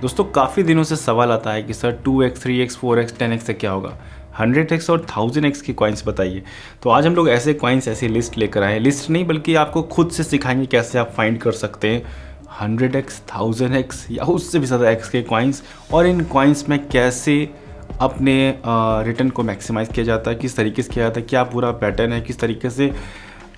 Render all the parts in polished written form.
दोस्तों काफ़ी दिनों से सवाल आता है कि sir 2x 3x 4x 10x से क्या होगा, 100x और 1000x की कॉइन्स बताइए। तो आज हम लोग ऐसे कॉइन्स ऐसी लिस्ट लेकर आए हैं, लिस्ट नहीं बल्कि आपको खुद से सिखाएंगे कैसे आप फाइंड कर सकते हैं 100x 1000x या उससे भी ज़्यादा x के कॉइन्स, और इन कॉइन्स में कैसे अपने रिटर्न को मैक्सिमाइज़ किया जाता है, किस तरीके से किया जाता है, क्या पूरा पैटर्न है, किस तरीके से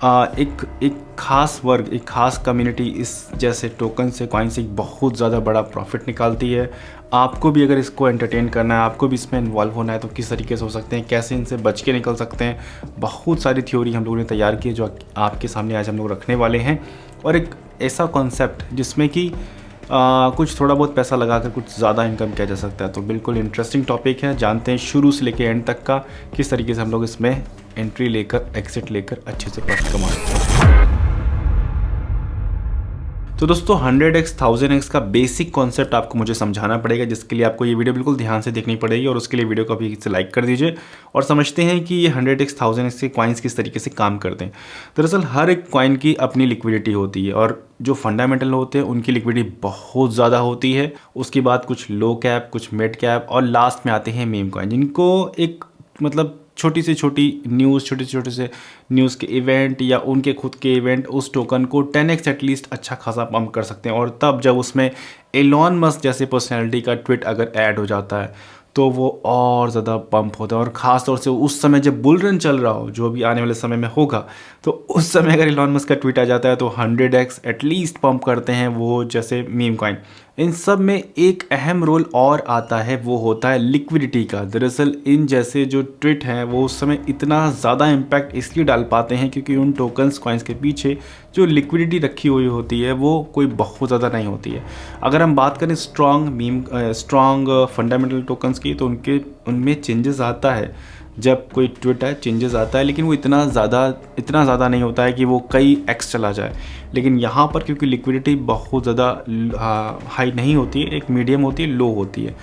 एक खास वर्ग, एक खास कम्युनिटी इस जैसे टोकन से कॉइन से एक बहुत ज़्यादा बड़ा प्रॉफिट निकालती है। आपको भी अगर इसको एंटरटेन करना है, आपको भी इसमें इन्वॉल्व होना है तो किस तरीके से हो सकते हैं, कैसे इनसे बच के निकल सकते हैं। बहुत सारी थ्योरी हम लोगों ने तैयार की है जो आपके सामने आज हम लोग रखने वाले हैं, और एक ऐसा कॉन्सेप्ट जिसमें कि कुछ थोड़ा बहुत पैसा लगाकर कुछ ज़्यादा इनकम किया जा सकता है। तो बिल्कुल इंटरेस्टिंग टॉपिक है, जानते हैं शुरू से लेकर एंड तक का किस तरीके से हम लोग इसमें एंट्री लेकर एग्जिट लेकर अच्छे से प्रॉफिट कमा सकते हैं। तो दोस्तों 100x 1000x का बेसिक कॉन्सेप्ट आपको मुझे समझाना पड़ेगा, जिसके लिए आपको ये वीडियो बिल्कुल ध्यान से देखनी पड़ेगी, और उसके लिए वीडियो को अभी से लाइक कर दीजिए और समझते हैं कि ये 100x 1000x के कॉइन्स किस तरीके से काम करते हैं। दरअसल हर एक कॉइन की अपनी लिक्विडिटी होती है, और जो फंडामेंटल होते हैं उनकी लिक्विडिटी बहुत ज़्यादा होती है। उसके बाद कुछ लो कैप, कुछ मिड कैप, और लास्ट में आते हैं मीम कॉइन, जिनको एक मतलब छोटी से छोटी न्यूज़, छोटे से न्यूज़ के इवेंट या उनके खुद के इवेंट उस टोकन को 10x एटलीस्ट अच्छा खासा पंप कर सकते हैं। और तब जब उसमें एलॉन मस्क जैसे पर्सनैलिटी का ट्वीट अगर ऐड हो जाता है तो वो और ज़्यादा पंप होता है। और ख़ास तौर से उस समय जब बुल रन चल रहा हो, जो भी आने वाले समय में होगा, तो उस समय अगर एलॉन मस्क का ट्वीट आ जाता है तो 100x एटलीस्ट पंप करते हैं वो जैसे मीम कॉइन। इन सब में एक अहम रोल और आता है, वो होता है लिक्विडिटी का। दरअसल इन जैसे जो ट्वीट हैं वो उस समय इतना ज़्यादा इम्पैक्ट इसलिए डाल पाते हैं क्योंकि उन टोकन्स कॉइन्स के पीछे जो लिक्विडिटी रखी हुई होती है वो कोई बहुत ज़्यादा नहीं होती है। अगर हम बात करें स्ट्रॉन्ग फंडामेंटल टोकन्स की, तो उनमें चेंजेस आता है जब कोई ट्वीट है, चेंजेस आता है, लेकिन वो इतना ज़्यादा नहीं होता है कि वो कई एक्स चला जाए। लेकिन यहाँ पर क्योंकि लिक्विडिटी बहुत ज़्यादा हाई नहीं होती है, एक मीडियम होती है, लो होती है,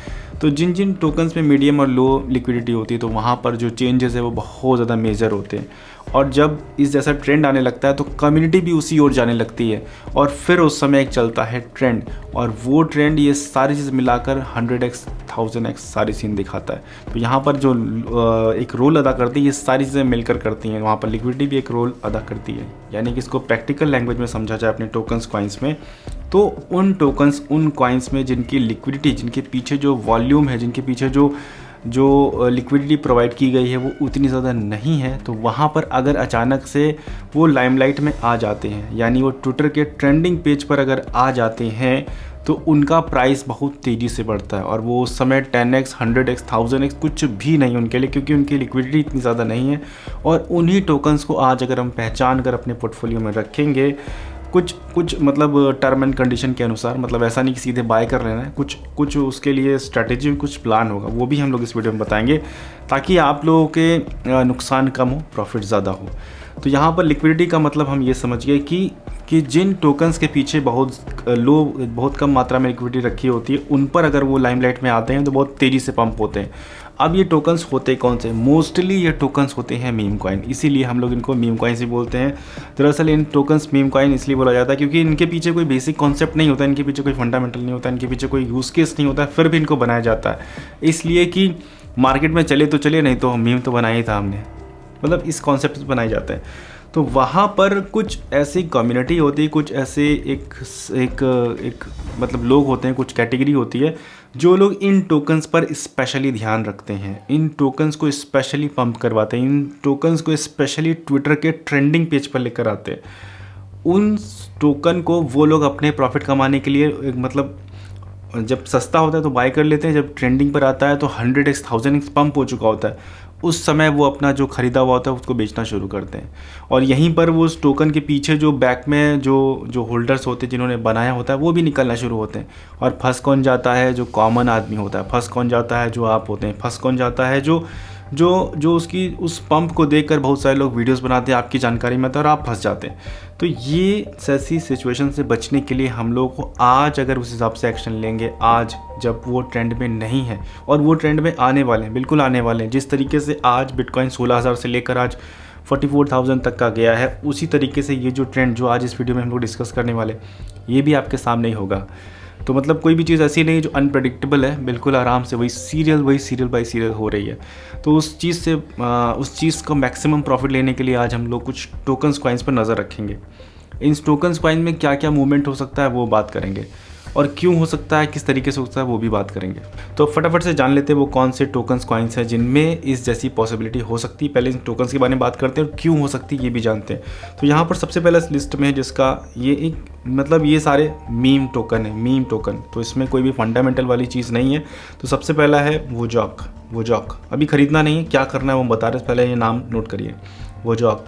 तो जिन टोकन्स में मीडियम और लो लिक्विडिटी होती है तो वहाँ पर जो चेंजेस है वो बहुत ज़्यादा मेजर होते हैं। और जब इस जैसा ट्रेंड आने लगता है तो कम्युनिटी भी उसी ओर जाने लगती है, और फिर उस समय एक चलता है ट्रेंड, और वो ट्रेंड ये सारी चीज़ मिलाकर 100x 1000x सारी सीन दिखाता है। तो यहाँ पर जो एक रोल अदा करती है, ये सारी चीज़ें मिलकर करती हैं, वहाँ पर लिक्विडिटी भी एक रोल अदा करती है। यानी कि इसको प्रैक्टिकल लैंग्वेज में समझा जाए अपने टोकन्स कॉइन्स में, तो उन टोकन्स उन कॉइन्स में जिनकी लिक्विडिटी, जिनके पीछे जो वॉल्यूम है, जिनके पीछे जो लिक्विडिटी प्रोवाइड की गई है वो उतनी ज़्यादा नहीं है, तो वहाँ पर अगर अचानक से वो लाइमलाइट में आ जाते हैं, यानी वो ट्विटर के ट्रेंडिंग पेज पर अगर आ जाते हैं, तो उनका प्राइस बहुत तेज़ी से बढ़ता है, और वो उस समय 10x 100x 1000x कुछ भी नहीं उनके लिए, क्योंकि उनकी लिक्विडिटी इतनी ज़्यादा नहीं है। और उन्हीं टोकन्स को आज अगर हम पहचान कर अपने पोर्टफोलियो में रखेंगे, कुछ मतलब टर्म एंड कंडीशन के अनुसार, मतलब ऐसा नहीं कि सीधे बाय कर लेना है, कुछ उसके लिए स्ट्रैटेजी, कुछ प्लान होगा, वो भी हम लोग इस वीडियो में बताएंगे ताकि आप लोगों के नुकसान कम हो, प्रॉफिट ज़्यादा हो। तो यहाँ पर लिक्विडिटी का मतलब हम ये समझ गए कि जिन टोकन्स के पीछे बहुत कम मात्रा में लिक्विडिटी रखी होती है, उन पर अगर वो लाइमलाइट में आते हैं तो बहुत तेज़ी से पंप होते हैं। अब ये टोकन्स होते कौन से? मोस्टली ये टोकन्स होते हैं मीम कॉइन, इसीलिए हम लोग इनको मीम कॉइन ही बोलते हैं। दरअसल इन टोकन्स मीम कॉइन इसलिए बोला जाता है क्योंकि इनके पीछे कोई बेसिक कॉन्सेप्ट नहीं होता, इनके पीछे कोई फंडामेंटल नहीं होता, इनके पीछे कोई यूज़ केस नहीं होता, फिर भी इनको बनाया जाता है इसलिए कि मार्केट में चले तो चले, नहीं तो मीम तो बनाया ही था हमने, मतलब इस कॉन्सेप्ट से बनाए जाते हैं। तो वहाँ पर कुछ ऐसी कम्युनिटी होती है, कुछ ऐसे एक मतलब लोग होते हैं, कुछ कैटेगरी होती है जो लोग इन टोकन्स पर स्पेशली ध्यान रखते हैं, इन टोकन्स को स्पेशली पंप करवाते हैं, इन टोकन्स को स्पेशली ट्विटर के ट्रेंडिंग पेज पर लेकर आते हैं। उन टोकन को वो लोग अपने प्रॉफिट कमाने के लिए मतलब जब सस्ता होता है तो बाय कर लेते हैं, जब ट्रेंडिंग पर आता है तो 100x 1000x पंप हो चुका होता है, उस समय वो अपना जो ख़रीदा हुआ होता है उसको बेचना शुरू करते हैं। और यहीं पर वो उस टोकन के पीछे जो बैक में जो होल्डर्स होते हैं, जिन्होंने बनाया होता है, वो भी निकलना शुरू होते हैं। और फंस कौन जाता है? जो कॉमन आदमी होता है। फंस कौन जाता है? जो आप होते हैं। फंस कौन जाता है? जो उसकी उस पंप को देखकर बहुत सारे लोग वीडियोस बनाते हैं आपकी जानकारी में, तो और आप फंस जाते हैं। तो ये ऐसी सिचुएशन से बचने के लिए हम लोग को आज अगर उस हिसाब से एक्शन लेंगे, आज जब वो ट्रेंड में नहीं है, और वो ट्रेंड में आने वाले हैं, बिल्कुल आने वाले हैं, जिस तरीके से आज बिटकॉइन 16,000 से लेकर आज 44,000 तक का गया है, उसी तरीके से ये जो ट्रेंड जो आज इस वीडियो में हम लोग डिस्कस करने वाले, ये भी आपके सामने ही होगा। तो मतलब कोई भी चीज़ ऐसी नहीं है जो अनप्रडिक्टेबल है, बिल्कुल आराम से वही सीरियल बाय सीरियल हो रही है। तो उस चीज़ का मैक्सिमम प्रॉफिट लेने के लिए आज हम लोग कुछ टोकन्स कॉइन्स पर नज़र रखेंगे। इन टोकन्स कॉइन में क्या क्या मूवमेंट हो सकता है वो बात करेंगे, और क्यों हो सकता है, किस तरीके से हो सकता है वो भी बात करेंगे। तो फटाफट से जान लेते हैं वो कौन से टोकन्स कॉइन्स हैं जिनमें इस जैसी पॉसिबिलिटी हो सकती है। पहले इन टोकन्स के बारे में बात करते हैं और क्यों हो सकती है ये भी जानते हैं। तो यहाँ पर सबसे पहले इस लिस्ट में है जिसका ये एक मतलब ये सारे मीम टोकन है, मीम टोकन, तो इसमें कोई भी फंडामेंटल वाली चीज़ नहीं है। तो सबसे पहला है वोजॉक। अभी ख़रीदना नहीं है, क्या करना है वो बता रहे, पहले ये नाम नोट करिए, वोजॉक,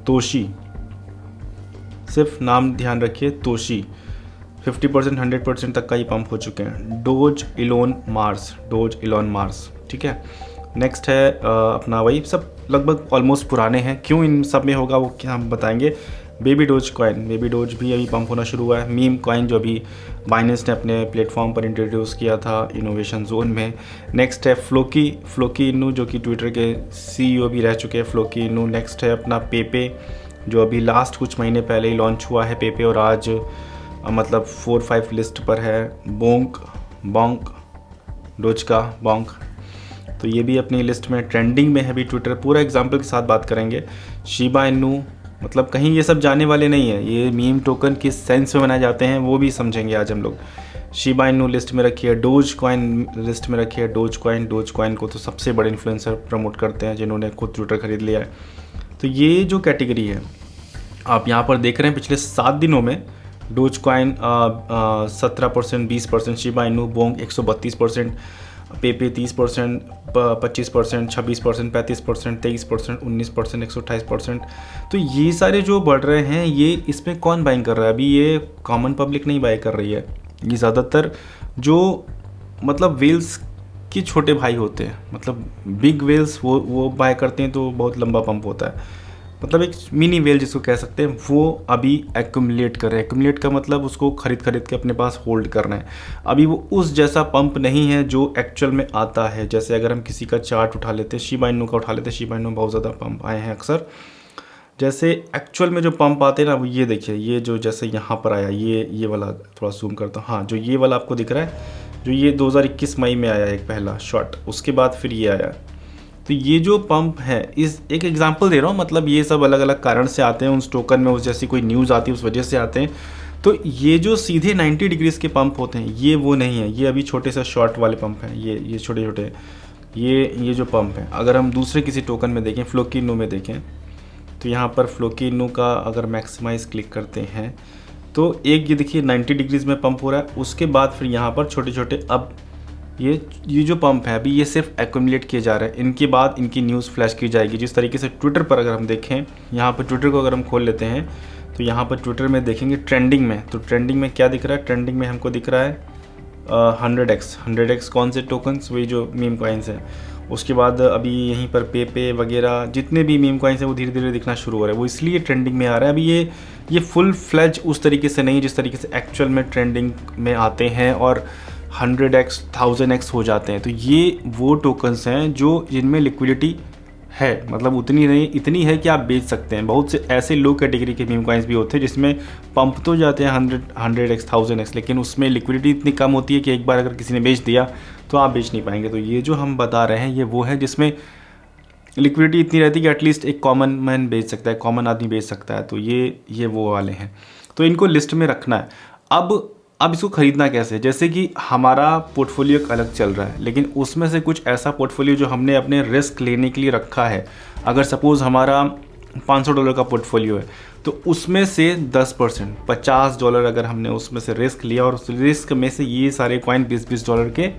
तोशी, सिर्फ नाम ध्यान रखिए, तोशी 50% 100% तक का ये पंप हो चुके हैं। डोज इलोन मार्स, ठीक है। नेक्स्ट है अपना वही सब लगभग ऑलमोस्ट पुराने हैं, क्यों इन सब में होगा वो क्या हम बताएंगे। बेबी डोज भी अभी पंप होना शुरू हुआ है। मीम कॉइन जो अभी बाइनेंस ने अपने प्लेटफॉर्म पर इंट्रोड्यूस किया था इनोवेशन जोन में। नेक्स्ट है फ्लोकी इनू जो कि ट्विटर के CEO भी रह चुके हैं, फ्लोकी इनू। नेक्स्ट है अपना पेपे जो अभी लास्ट कुछ महीने पहले ही लॉन्च हुआ है पेपे, और आज मतलब 4-5 लिस्ट पर है। बोंक तो ये भी अपनी लिस्ट में ट्रेंडिंग में है अभी ट्विटर, पूरा एग्जांपल के साथ बात करेंगे। शिबा इनू, मतलब कहीं ये सब जाने वाले नहीं है, ये मीम टोकन किस सेंस में बनाए जाते हैं वो भी समझेंगे आज हम लोग। शिबा इनू लिस्ट में रखी है, डोज कॉइन लिस्ट में रखी है। डोज कॉइन को तो सबसे बड़े इन्फ्लुएंसर प्रमोट करते हैं जिन्होंने खुद ट्विटर खरीद लिया है। तो ये जो कैटेगरी है आप यहाँ पर देख रहे हैं, पिछले 7 दिनों में dose coin 17%, 20%, Shiba Inu Bong 132%, पेपे 30%, 25%, 26%, 35%, 23%, 19%, 128%। तो ये सारे जो बढ़ रहे हैं, ये इसमें कौन बाइंग कर रहा है? अभी ये कॉमन पब्लिक नहीं बाय कर रही है, ये ज़्यादातर जो मतलब वेल्स के छोटे भाई होते हैं, मतलब बिग वेल्स वो बाय करते हैं, तो बहुत लंबा पंप होता है। मतलब एक मिनी वेल जिसको कह सकते हैं, वो अभी एक्यूमुलेट कर रहे हैं। एक्यूमुलेट का मतलब उसको खरीद के अपने पास होल्ड करना है। अभी वो उस जैसा पंप नहीं है जो एक्चुअल में आता है। जैसे अगर हम किसी का चार्ट उठा लेते हैं, शिबा इनू का उठा लेते हैं, शिबा इनू बहुत ज़्यादा पंप आए हैं अक्सर। जैसे एक्चुअल में जो पंप आते हैं ना, वो ये देखिए, ये जो जैसे यहाँ पर आया, ये वाला थोड़ा जूम करता हूँ, हाँ, जो ये वाला आपको दिख रहा है, जो ये 2021 मई में आया एक पहला शॉट, उसके बाद फिर ये आया। तो ये जो पंप है, इस एक एग्जांपल दे रहा हूँ, मतलब ये सब अलग अलग कारण से आते हैं, उस टोकन में उस जैसी कोई न्यूज़ आती है उस वजह से आते हैं। तो ये जो सीधे 90 डिग्रीज के पंप होते हैं, ये वो नहीं है, ये अभी छोटे से शॉर्ट वाले पंप हैं, ये छोटे छोटे ये जो पंप हैं। अगर हम दूसरे किसी टोकन में देखें, फ्लोकी इनू में देखें, तो यहाँ पर फ्लोकी इनू का अगर मैक्सिमाइज़ क्लिक करते हैं तो एक ये देखिए 90 डिग्रीज़ में पंप हो रहा है। उसके बाद फिर यहाँ पर छोटे छोटे, अब ये जो पंप है अभी ये सिर्फ एक्यूमुलेट किए जा रहे हैं। इनके बाद इनकी न्यूज़ फ्लैश की जाएगी। जिस तरीके से ट्विटर पर अगर हम देखें, यहाँ पर ट्विटर को अगर हम खोल लेते हैं तो यहाँ पर ट्विटर में देखेंगे ट्रेंडिंग में, तो ट्रेंडिंग में क्या दिख रहा है? ट्रेंडिंग में हमको दिख रहा है 100x कौन से टोकन्स, वही जो मीम कॉइन्स हैं। उसके बाद अभी यहीं पर पेपे वगैरह जितने भी मीम कॉइन्स हैं वो धीरे धीरे दिखना शुरू हो रहा है। वो इसलिए ट्रेंडिंग में आ रहा है। अभी ये फुल फ्लेज उस तरीके से नहीं जिस तरीके से एक्चुअल में ट्रेंडिंग में आते हैं और 100x 1000x हो जाते हैं। तो ये वो टोकन्स हैं जो जिनमें लिक्विडिटी है, मतलब उतनी नहीं, इतनी है कि आप बेच सकते हैं। बहुत से ऐसे लो कैटेगरी के मीम कॉइन्स भी होते हैं जिसमें पंप तो जाते हैं 100x 1000x, लेकिन उसमें लिक्विडिटी इतनी कम होती है कि एक बार अगर किसी ने बेच दिया तो आप बेच नहीं पाएंगे। तो ये जो हम बता रहे हैं ये वो है जिसमें लिक्विडिटी इतनी रहती है कि एटलीस्ट एक कॉमन मैन बेच सकता है, कॉमन आदमी बेच सकता है। तो ये वो वाले हैं, तो इनको लिस्ट में रखना है। अब इसको ख़रीदना कैसे? जैसे कि हमारा पोर्टफोलियो अलग चल रहा है, लेकिन उसमें से कुछ ऐसा पोर्टफोलियो जो हमने अपने रिस्क लेने के लिए रखा है। अगर सपोज़ हमारा $500 का पोर्टफोलियो है तो उसमें से 10% $50 अगर हमने उसमें से रिस्क लिया और उस रिस्क में से ये सारे कॉइन $20 के,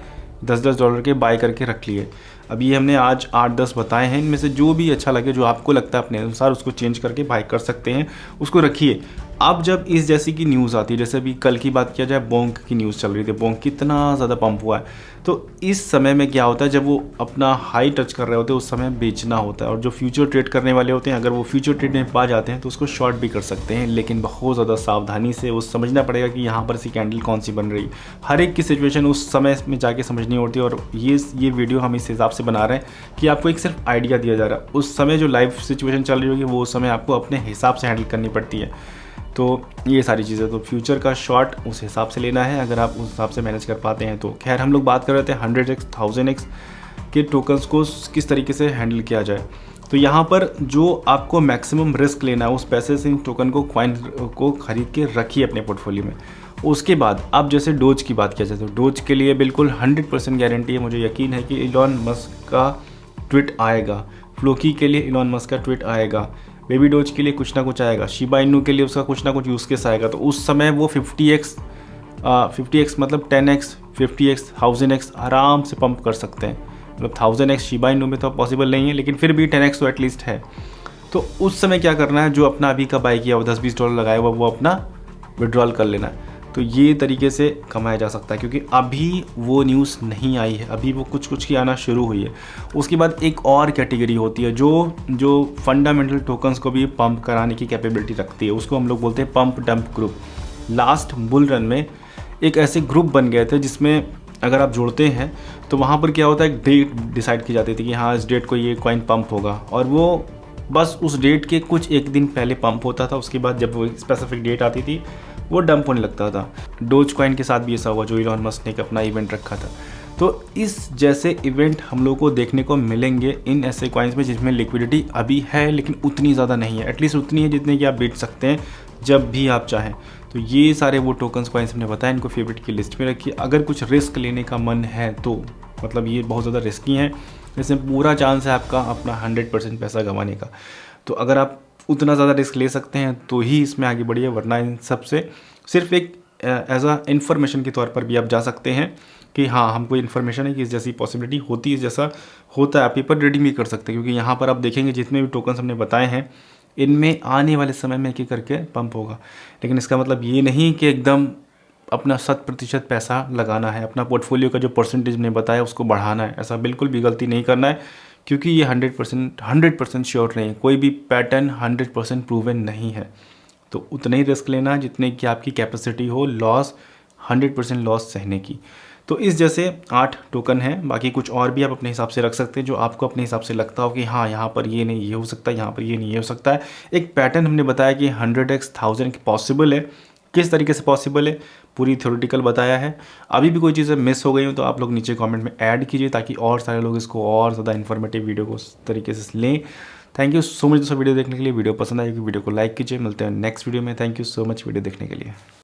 $10 के बाय करके रख लिए। अभी हमने आज 8-10 बताए हैं, इनमें से जो भी अच्छा लगे, जो आपको लगता है अपने अनुसार उसको चेंज करके बाय कर सकते हैं, उसको रखिए। अब जब इस जैसी की न्यूज़ आती है, जैसे अभी कल की बात किया जाए, बोंक की न्यूज़ चल रही थी, बोंक कितना ज़्यादा पंप हुआ है, तो इस समय में क्या होता है, जब वो अपना हाई टच कर रहे होते हैं उस समय बेचना होता है। और जो फ्यूचर ट्रेड करने वाले होते हैं, अगर वो फ्यूचर ट्रेड में पा जाते हैं तो उसको शॉर्ट भी कर सकते हैं, लेकिन बहुत ज़्यादा सावधानी से वो समझना पड़ेगा कि यहाँ पर सी कैंडल कौन सी बन रही है। हर एक की सिचुएशन उस समय में जाके समझनी होती है। और ये वीडियो हम इस हिसाब से बना रहे हैं कि आपको एक सिर्फ आइडिया दिया जा रहा है। उस समय जो लाइव सिचुएशन चल रही होगी वो उस समय आपको अपने हिसाब से हैंडल करनी पड़ती है। तो ये सारी चीज़ें, तो फ्यूचर का शॉर्ट उस हिसाब से लेना है अगर आप उस हिसाब से मैनेज कर पाते हैं तो। खैर हम लोग बात कर रहे थे 100x 1000x के टोकन्स को किस तरीके से हैंडल किया जाए। तो यहाँ पर जो आपको मैक्सिमम रिस्क लेना है उस पैसे से इन टोकन को, कॉइन को खरीद के रखिए अपने पोर्टफोलियो में। उसके बाद अब जैसे डोज की बात किया जाए तो डोज के लिए बिल्कुल 100% गारंटी है, मुझे यकीन है कि इलॉन मस्क का ट्वीट आएगा, फ्लोकी के लिए इलॉन मस्क का ट्वीट आएगा, बेबी डोज के लिए कुछ ना कुछ आएगा, शिबा इनू के लिए उसका कुछ ना कुछ यूज़ केस आएगा। तो उस समय वो 50x मतलब 10x 50x 1000x आराम से पंप कर सकते हैं। मतलब 1000x शिबा इनू में तो पॉसिबल नहीं है, लेकिन फिर भी 10x तो एटलीस्ट है। तो उस समय क्या करना है, जो अपना अभी का बाई किया हुआ $10-20 लगाया हुआ वो अपना विड्रॉल कर लेना है। तो ये तरीके से कमाया जा सकता है, क्योंकि अभी वो न्यूज़ नहीं आई है, अभी वो कुछ की आना शुरू हुई है। उसके बाद एक और कैटेगरी होती है जो फंडामेंटल टोकन्स को भी पंप कराने की कैपेबिलिटी रखती है, उसको हम लोग बोलते हैं pump dump group. Last bull run में एक ऐसे ग्रुप बन गए थे जिसमें अगर आप जुड़ते हैं तो वहाँ पर क्या होता है, एक डेट डिसाइड की जाती थी कि हाँ इस डेट को ये कॉइन पंप होगा, और वो बस उस डेट के कुछ एक दिन पहले पंप होता था। उसके बाद जब वो स्पेसिफिक डेट आती थी वो डंप होने लगता था। डोज कॉइन के साथ भी ऐसा हुआ, जो इलॉन मस्क ने एक अपना इवेंट रखा था। तो इस जैसे इवेंट हम लोग को देखने को मिलेंगे इन ऐसे कॉइन्स में जिसमें लिक्विडिटी अभी है लेकिन उतनी ज़्यादा नहीं है, एटलीस्ट उतनी है जितने की आप बेच सकते हैं जब भी आप चाहें। तो ये सारे वो टोकन्स कॉइन्स हमने बताया, इनको फेवरेट की लिस्ट में रखिए। अगर कुछ रिस्क लेने का मन है तो, मतलब ये बहुत ज़्यादा रिस्की हैं, इसमें पूरा चांस है आपका अपना 100% पैसा गंवाने का। तो अगर आप उतना ज़्यादा रिस्क ले सकते हैं तो ही इसमें आगे बढ़िए, वरना इन सब से सिर्फ एक एज अ इन्फॉर्मेशन के तौर पर भी आप जा सकते हैं कि हाँ हमको इन्फॉर्मेशन है कि इस जैसी पॉसिबिलिटी होती है, जैसा होता है। आप पेपर ट्रेडिंग भी कर सकते हैं, क्योंकि यहाँ पर आप देखेंगे जितने भी टोकन्स हमने बताए हैं इनमें आने वाले समय में एक करके पंप होगा। लेकिन इसका मतलब ये नहीं कि एकदम अपना 100% पैसा लगाना है, अपना पोर्टफोलियो का जो परसेंटेज मैंने बताया उसको बढ़ाना है, ऐसा बिल्कुल भी गलती नहीं करना है, क्योंकि ये 100% श्योर नहीं है। कोई भी पैटर्न 100% प्रूवन नहीं है। तो उतना ही रिस्क लेना है जितने की आपकी कैपेसिटी हो लॉस 100% लॉस सहने की। तो इस जैसे 8 टोकन हैं, बाकी कुछ और भी आप अपने हिसाब से रख सकते हैं जो आपको अपने हिसाब से लगता हो कि हाँ यहाँ पर ये नहीं ये हो सकता है, यहाँ पर ये नहीं ये हो सकता है। एक पैटर्न हमने बताया कि 100x 1000 पॉसिबल है, किस तरीके से पॉसिबल है पूरी थ्योरेटिकल बताया है। अभी भी कोई चीज़ें मिस हो गई हो तो आप लोग नीचे कमेंट में ऐड कीजिए, ताकि और सारे लोग इसको और ज़्यादा इन्फॉर्मेटिव वीडियो को उस तरीके से लें। थैंक यू सो मच दोस्तों वीडियो देखने के लिए। वीडियो पसंद आएगी वीडियो को लाइक कीजिए। मिलते हैं नेक्स्ट वीडियो में। Thank you so much video देखने के लिए।